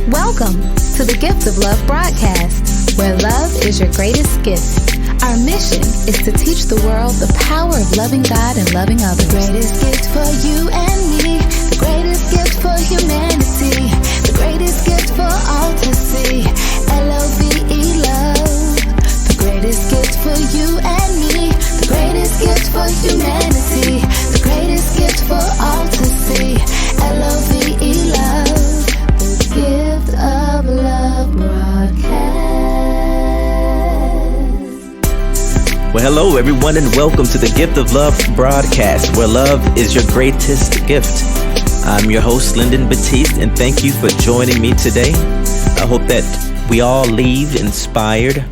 Welcome to the Gift of Love broadcast, where love is your greatest gift. Our mission is to teach the world the power of loving God and loving others. The greatest gift for you and me, the greatest gift for humanity, the greatest gift for all to see. L-O-V-E, love. The greatest gift for you and me, the greatest gift for humanity, the greatest gift for all to see. L-O-V-E, love. The Gift of Love broadcast. Well, hello, everyone, and welcome to the Gift of Love broadcast, where love is your greatest gift. I'm your host, Lyndon Batiste, and thank you for joining me today. I hope that we all leave inspired,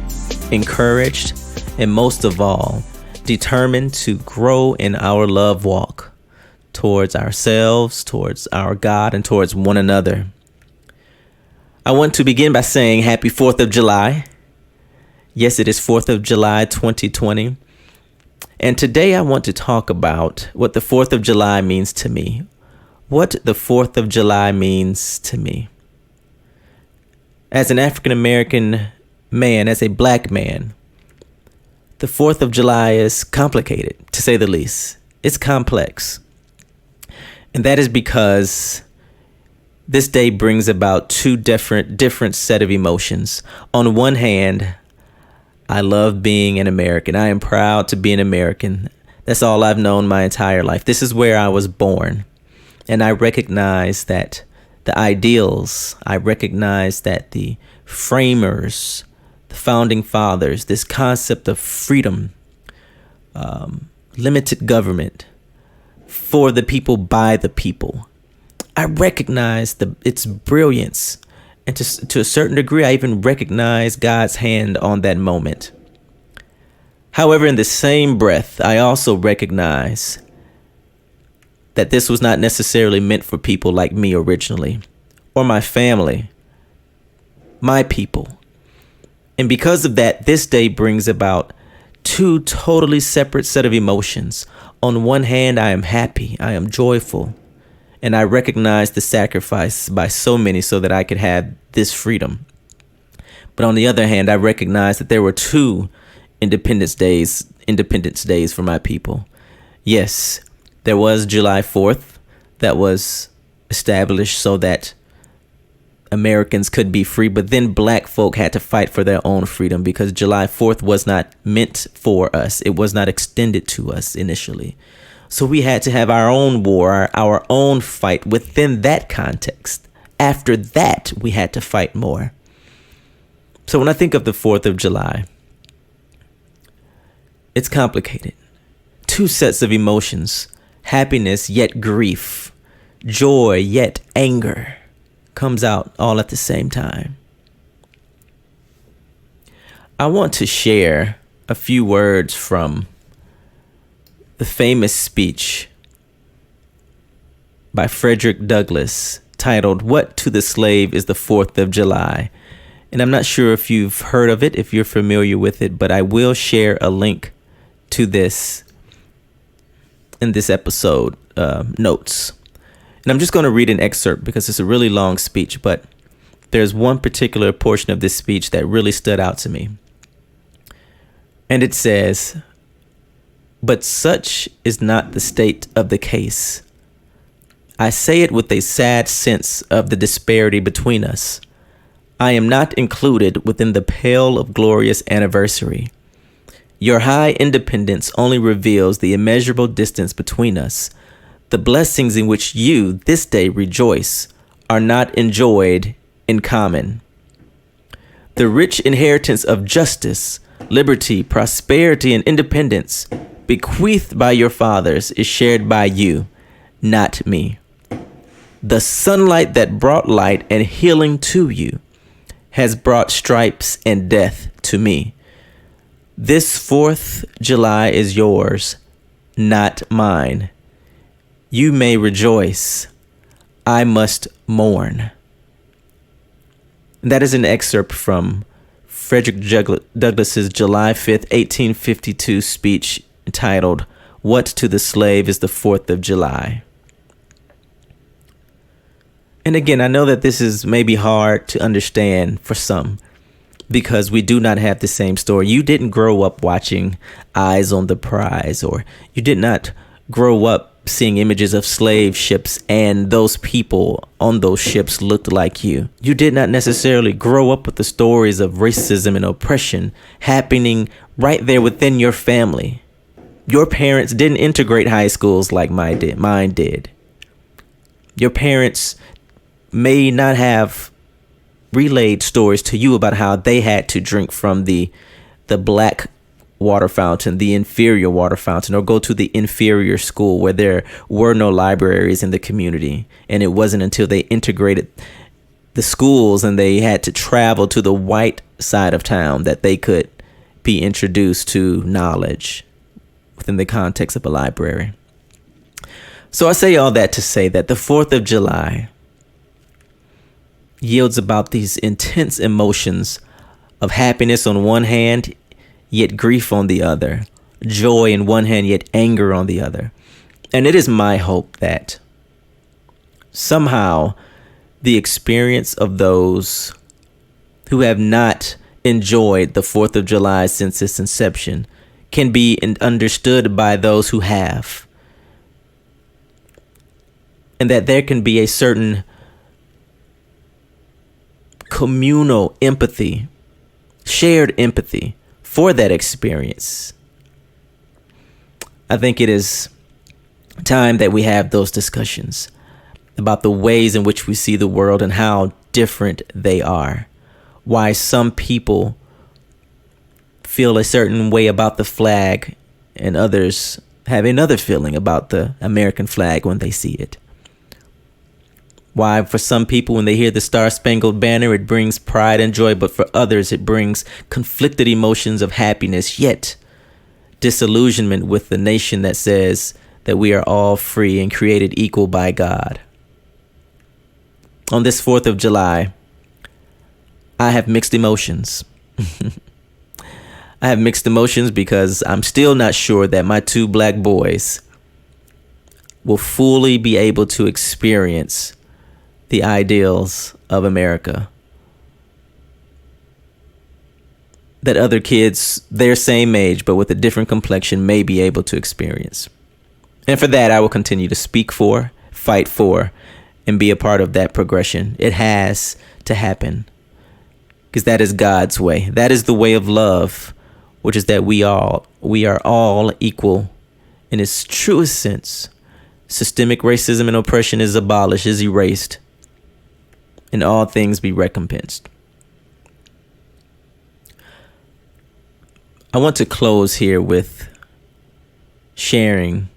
encouraged, and most of all, determined to grow in our love walk towards ourselves, towards our God, and towards one another. I want to begin by saying happy 4th of July. Yes, it is 4th of July 2020. And today I want to talk about what the 4th of July means to me. What the 4th of July means to me. As an African American man, as a black man, the 4th of July is complicated, to say the least. It's complex. And that is because this day brings about two different set of emotions. On one hand, I love being an American. I am proud to be an American. That's all I've known my entire life. This is where I was born. And I recognize that the ideals, I recognize that the framers, the founding fathers, this concept of freedom, limited government, for the people, by the people. I recognize its brilliance, and to a certain degree, I even recognize God's hand on that moment. However, in the same breath, I also recognize that this was not necessarily meant for people like me originally, or my family, my people. And because of that, this day brings about two totally separate set of emotions. On one hand, I am happy, I am joyful, and I recognize the sacrifice by so many so that I could have this freedom. But on the other hand, I recognize that there were two Independence Days for my people. Yes, there was July 4th that was established so that Americans could be free, but then black folk had to fight for their own freedom because July 4th was not meant for us. It was not extended to us initially. So we had to have our own war, our own fight within that context. After that, we had to fight more. So when I think of the 4th of July, it's complicated. Two sets of emotions, happiness yet grief, joy yet anger, comes out all at the same time. I want to share a few words from the famous speech by Frederick Douglass titled, "What to the Slave is the 4th of July?" And I'm not sure if you've heard of it, if you're familiar with it, but I will share a link to this in this episode notes. And I'm just going to read an excerpt because it's a really long speech, but there's one particular portion of this speech that really stood out to me. And it says, "But such is not the state of the case. I say it with a sad sense of the disparity between us. I am not included within the pale of glorious anniversary. Your high independence only reveals the immeasurable distance between us. The blessings in which you this day rejoice are not enjoyed in common. The rich inheritance of justice, liberty, prosperity, and independence bequeathed by your fathers is shared by you, not me. The sunlight that brought light and healing to you has brought stripes and death to me. This 4th July is yours, not mine. You may rejoice. I must mourn." That is an excerpt from Frederick Douglass's July 5th, 1852 speech entitled, "What to the Slave is the 4th of July?" And again, I know that this is maybe hard to understand for some because we do not have the same story. You didn't grow up watching Eyes on the Prize, or you did not grow up seeing images of slave ships and those people on those ships looked like you. You did not necessarily grow up with the stories of racism and oppression happening right there within your family. Your parents didn't integrate high schools like mine did. Your parents may not have relayed stories to you about how they had to drink from the black water fountain, the inferior water fountain, or go to the inferior school where there were no libraries in the community. And it wasn't until they integrated the schools and they had to travel to the white side of town that they could be introduced to knowledge within the context of a library. So I say all that to say that the 4th of July yields about these intense emotions of happiness on one hand, yet grief on the other, joy in one hand, yet anger on the other. And it is my hope that somehow the experience of those who have not enjoyed the 4th of July since its inception can be understood by those who have. And that there can be a certain communal empathy, shared empathy for that experience. I think it is time that we have those discussions about the ways in which we see the world and how different they are. Why some people feel a certain way about the flag and others have another feeling about the American flag when they see it. Why for some people when they hear the Star-Spangled Banner it brings pride and joy, but for others it brings conflicted emotions of happiness, yet disillusionment with the nation that says that we are all free and created equal by God. On this 4th of July, I have mixed emotions. I have mixed emotions because I'm still not sure that my 2 black boys will fully be able to experience the ideals of America that other kids their same age but with a different complexion may be able to experience. And for that, I will continue to speak for, fight for, and be a part of that progression. It has to happen because that is God's way. That is the way of love, which is that we are all equal in its truest sense. Systemic racism and oppression is abolished, is erased, and all things be recompensed. I want to close here with sharing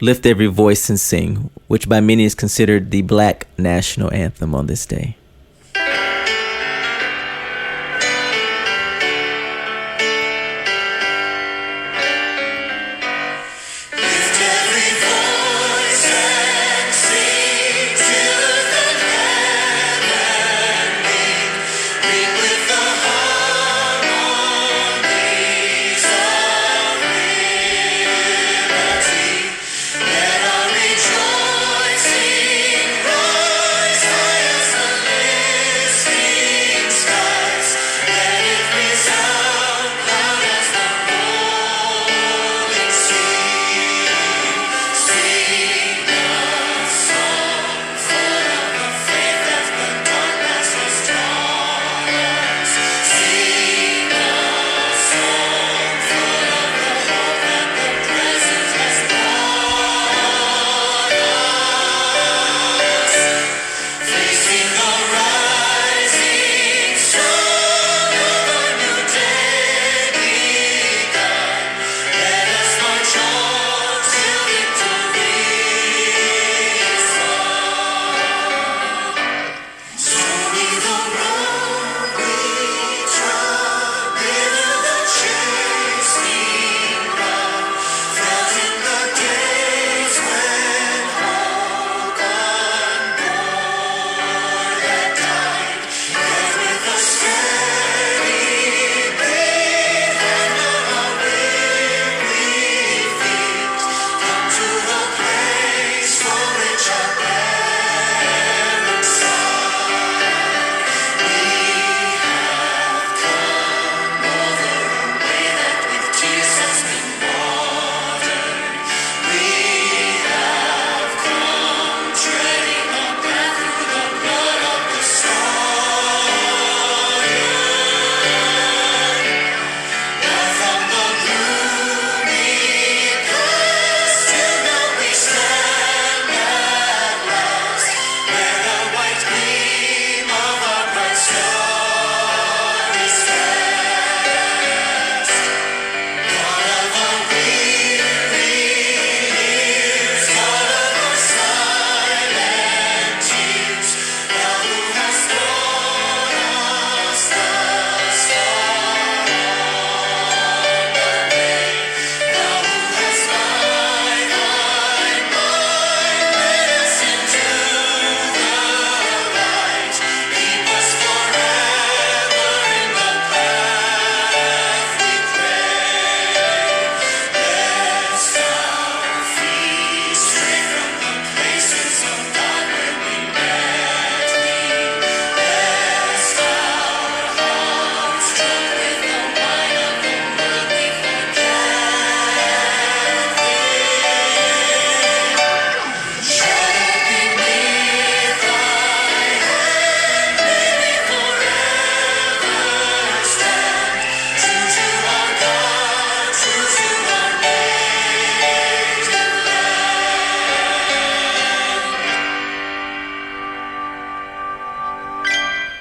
Lift Every Voice and Sing, which by many is considered the Black national anthem on this day.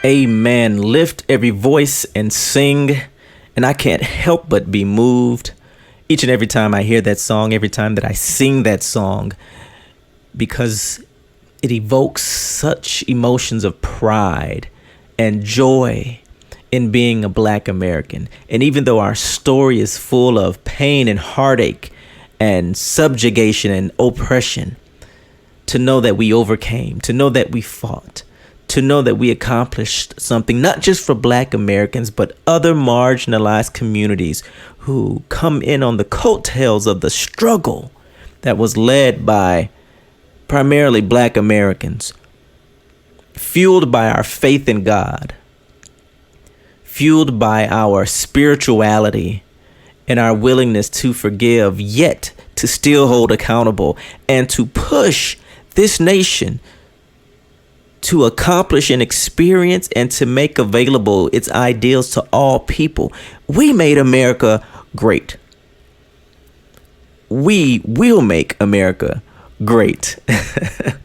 Amen. Lift every voice and sing. And I can't help but be moved each and every time I hear that song, every time that I sing that song, because it evokes such emotions of pride and joy in being a Black American. And even though our story is full of pain and heartache and subjugation and oppression, to know that we overcame, to know that we fought, to know that we accomplished something, not just for Black Americans, but other marginalized communities who come in on the coattails of the struggle that was led by primarily Black Americans, fueled by our faith in God, fueled by our spirituality and our willingness to forgive, yet to still hold accountable and to push this nation to accomplish an experience and to make available its ideals to all people. We made America great. We will make America great. It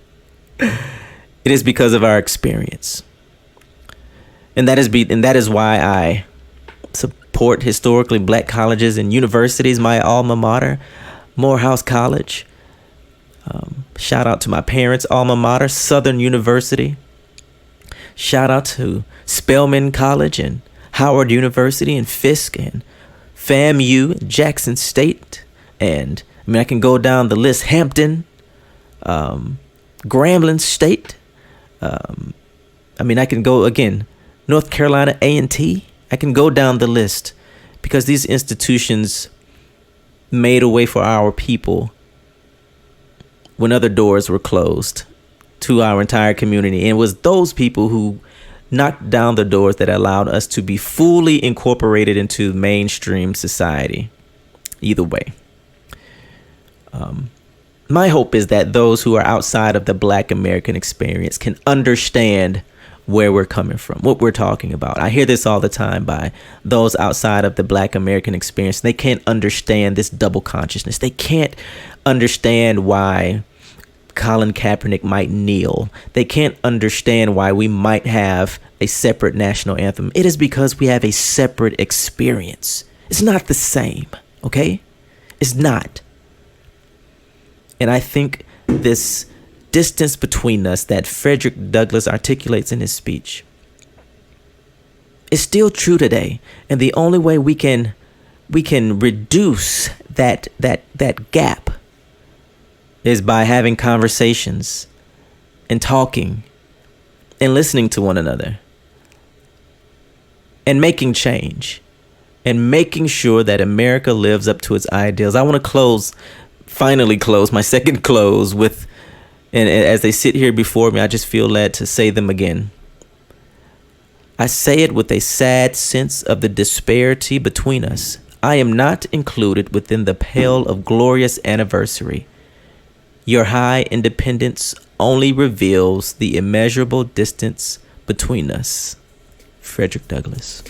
is because of our experience. And that is why I support historically Black colleges and universities. My alma mater, Morehouse College. Shout out to my parents' alma mater, Southern University. Shout out to Spelman College and Howard University and Fisk and FAMU, Jackson State. And I mean, I can go down the list. Hampton, Grambling State. I mean, I can go again. North Carolina A&T. I can go down the list because these institutions made a way for our people when other doors were closed to our entire community. And it was those people who knocked down the doors that allowed us to be fully incorporated into mainstream society. Either way. My hope is that those who are outside of the Black American experience can understand where we're coming from, what we're talking about. I hear this all the time by those outside of the Black American experience. They can't understand this double consciousness. They can't understand why Colin Kaepernick might kneel. They can't understand why we might have a separate national anthem. It is because we have a separate experience. It's not the same, okay? It's not. And I think this distance between us that Frederick Douglass articulates in his speech is still true today. And the only way we can reduce that gap is by having conversations and talking and listening to one another and making change and making sure that America lives up to its ideals. I want to finally close my second close with, and as they sit here before me, I just feel led to say them again. I say it with a sad sense of the disparity between us. I am not included within the pale of glorious anniversary. Your high independence only reveals the immeasurable distance between us. Frederick Douglass.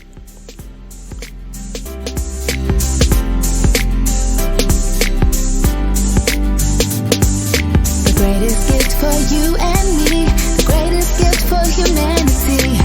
The greatest gift for you and me, the greatest gift for humanity.